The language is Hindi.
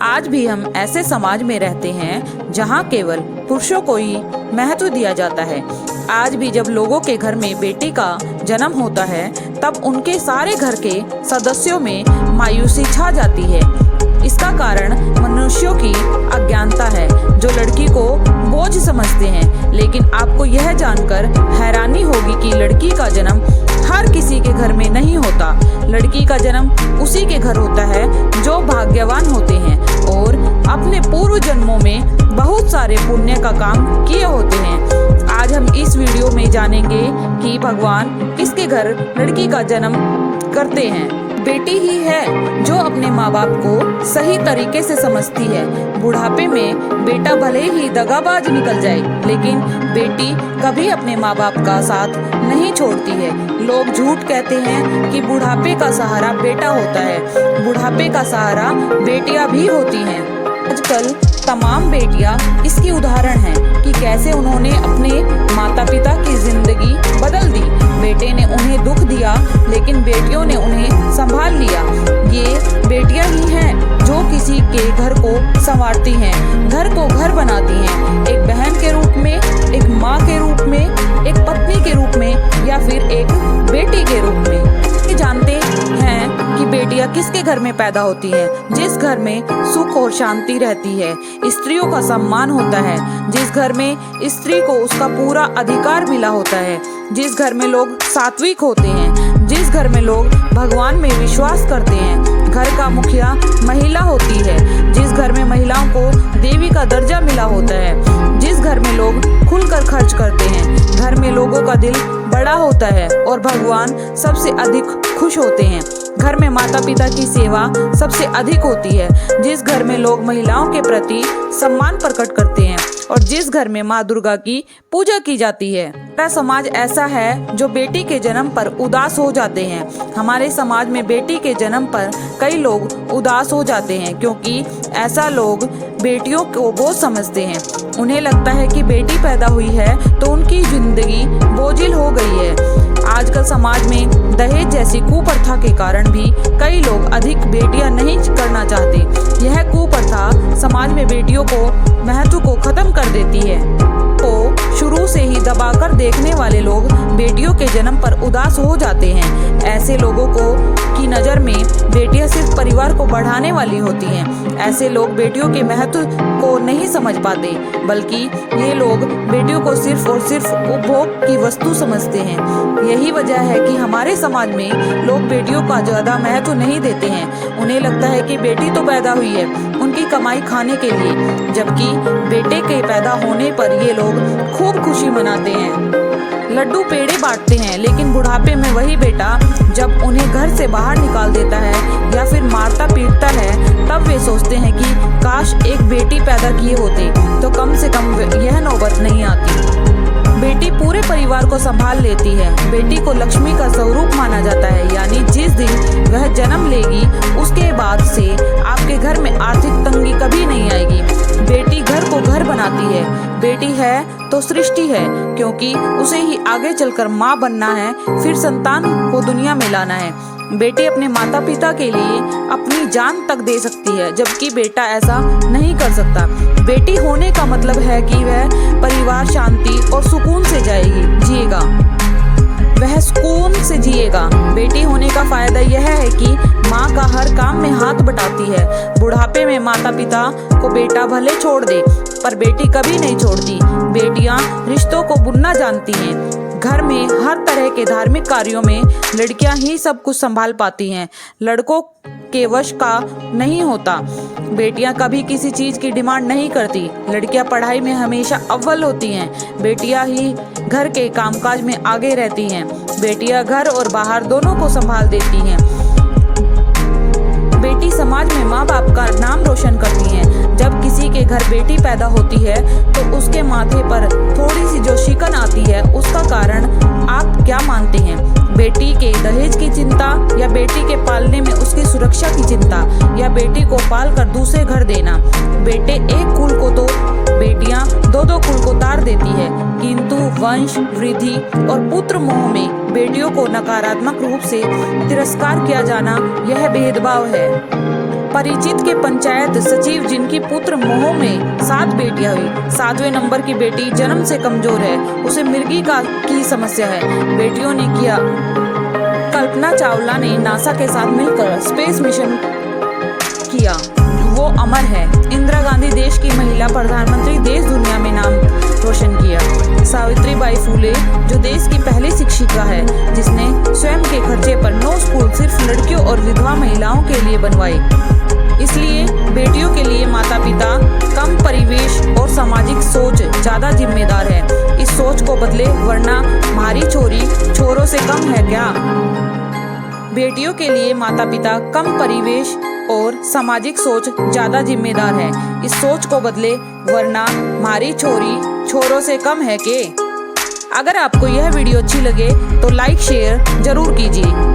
आज भी हम ऐसे समाज में रहते हैं जहां केवल पुरुषों को ही महत्व दिया जाता है। आज भी जब लोगों के घर में बेटी का जन्म होता है तब उनके सारे घर के सदस्यों में मायूसी छा जाती है। इसका कारण मनुष्यों की अज्ञानता है जो लड़की को बोझ समझते हैं। लेकिन आपको यह जानकर हैरानी होगी कि लड़की का जन्म हर किसी के घर में नहीं होता। लड़की का जन्म उसी के घर होता है जो भाग्यवान होते हैं और अपने पूर्व जन्मों में बहुत सारे पुण्य का काम किए होते हैं। आज हम इस वीडियो में जानेंगे कि भगवान किसके घर लड़की का जन्म करते हैं। बेटी ही है जो अपने माँ बाप को सही तरीके से समझती है। बुढ़ापे में बेटा भले ही दगाबाज निकल जाए, लेकिन बेटी कभी अपने माँ बाप का साथ नहीं छोड़ती है। लोग झूठ कहते हैं कि बुढ़ापे का सहारा बेटा होता है। बुढ़ापे का सहारा बेटियां भी होती हैं। आजकल तमाम बेटियां इसकी उदाहरण हैं कि कैसे उन्होंने अपने माता पिता की जिंदगी बदल दी। बेटे ने उन्हें दुख दिया लेकिन बेटियों ने उन्हें संभाल लिया। ये बेटियां ही हैं जो किसी के घर को संवारती हैं, घर को घर बनाती हैं, एक बहन के रूप में, एक माँ के रूप में, एक पत्नी के रूप में या फिर एक बेटी के रूप में। जानते हैं कि बेटियां किसके घर में पैदा होती हैं? जिस घर में सुख और शांति रहती है, स्त्रियों का सम्मान होता है, जिस घर में स्त्री को उसका पूरा अधिकार मिला होता है, जिस घर में लोग सात्विक होते हैं, जिस घर में लोग भगवान में विश्वास करते हैं। घर का मुखिया महिला होती है, जिस घर में महिलाओं को देवी का दर्जा मिला होता है, जिस घर में लोग खुलकर खर्च करते हैं, घर में लोगों का दिल बड़ा होता है और भगवान सबसे अधिक खुश होते हैं। घर में माता पिता की सेवा सबसे अधिक होती है, जिस घर में लोग महिलाओं के प्रति सम्मान प्रकट करते हैं और जिस घर में माँ दुर्गा की पूजा की जाती है। हमारा समाज ऐसा है जो बेटी के जन्म पर उदास हो जाते हैं। हमारे समाज में बेटी के जन्म पर कई लोग उदास हो जाते हैं क्योंकि ऐसा लोग बेटियों को बोझ समझते हैं। उन्हें लगता है कि बेटी पैदा हुई है तो उनकी जिंदगी बोझिल हो गई है। आजकल समाज में दहेज जैसी कुप्रथा के कारण भी कई लोग अधिक बेटियां नहीं करना चाहते। यह कुप्रथा समाज में बेटियों को महत्व को खत्म कर देती है। तो शुरू से ही दबाकर देखने वाले लोग बेटियों के जन्म पर उदास हो जाते हैं। ऐसे लोगों को की नज़र में बेटियां सिर्फ परिवार को बढ़ाने वाली होती हैं। ऐसे लोग बेटियों के महत्व को नहीं समझ पाते, बल्कि ये लोग बेटियों को सिर्फ और सिर्फ उपभोग की वस्तु समझते हैं। यही वजह है कि हमारे समाज में लोग बेटियों का ज़्यादा महत्व नहीं देते हैं। उन्हें लगता है कि बेटी तो पैदा हुई है उनकी कमाई खाने के लिए, जबकि बेटे के पैदा होने पर ये लोग खूब खुशी मनाते हैं, लड्डू पेड़े बांटते हैं। लेकिन बुढ़ापे में वही बेटा जब उन्हें घर से बाहर निकाल देता है या फिर मारता पीटता है तब वे सोचते हैं कि काश एक बेटी पैदा किए होते तो कम से कम यह नौबत नहीं आती। बेटी पूरे परिवार को संभाल लेती है। बेटी को लक्ष्मी का स्वरूप माना जाता है, यानी जिस दिन वह जन्म लेगी उसके बाद से आपके घर में आर्थिक तंगी कभी नहीं आएगी। बेटी घर को घर बनाती है। बेटी है तो सृष्टि है, क्योंकि उसे ही आगे चलकर माँ बनना है, फिर संतान को दुनिया में लाना है। बेटी अपने माता पिता के लिए अपनी जान तक दे सकती है, जबकि बेटा ऐसा नहीं कर सकता। बेटी होने का मतलब है कि वह परिवार शांति और सुकून से जिएगा, वह सुकून से जिएगा। बेटी होने का फायदा यह है कि माँ का हर काम में हाथ बटाती है। बुढ़ापे में माता पिता को बेटा भले छोड़ दे पर बेटी कभी नहीं छोड़ती। बेटियां रिश्तों को बुनना जानती हैं। घर में हर तरह के धार्मिक कार्यों में लड़कियां ही सब कुछ संभाल पाती हैं, लड़कों के वश का नहीं होता। बेटियां कभी किसी चीज की डिमांड नहीं करती। लड़कियां पढ़ाई में हमेशा अव्वल होती हैं। बेटियां ही घर के कामकाज में आगे रहती हैं। बेटियां घर और बाहर दोनों को संभाल देती हैं। बेटी समाज में माँ बाप का नाम रोशन करती है। जब किसी के घर बेटी पैदा होती है तो उसके माथे पर थोड़ी सी जो शिकन आती है उसका कारण आप क्या मानते हैं? बेटी के दहेज की चिंता या बेटी के पालने में उसकी सुरक्षा की चिंता या बेटी को पाल कर दूसरे घर देना? बेटे एक कुल को तो बेटियां दो दो कुल को तार देती है, किंतु वंश वृद्धि और पुत्र मोह में बेटियों को नकारात्मक रूप से तिरस्कार किया जाना यह भेदभाव है। परिचित के पंचायत सचिव जिनकी पुत्र मोह में 7 बेटियां हुई, 7वें नंबर की बेटी जन्म से कमजोर है, उसे मिर्गी की समस्या है। बेटियों ने किया। कल्पना चावला ने नासा के साथ मिलकर स्पेस मिशन किया, वो अमर है। इंदिरा गांधी देश की महिला प्रधानमंत्री, देश दुनिया में नाम रोशन किया। सावित्रीबाई फुले जो देश की पहली शिक्षिका है, जिसने स्वयं के खर्चे पर 9 स्कूल सिर्फ लड़कियों और विधवा महिलाओं के लिए बनवाए। इसलिए बेटियों के लिए माता पिता कम परिवेश और सामाजिक सोच ज्यादा जिम्मेदार है। इस सोच को बदले, वरना हमारी छोरी छोरों से कम है क्या। बेटियों के लिए माता पिता कम परिवेश और सामाजिक सोच ज्यादा जिम्मेदार है। इस सोच को बदले, वरना हमारी छोरी छोरों से कम है के। अगर आपको यह वीडियो अच्छी लगे तो लाइक शेयर जरूर कीजिए।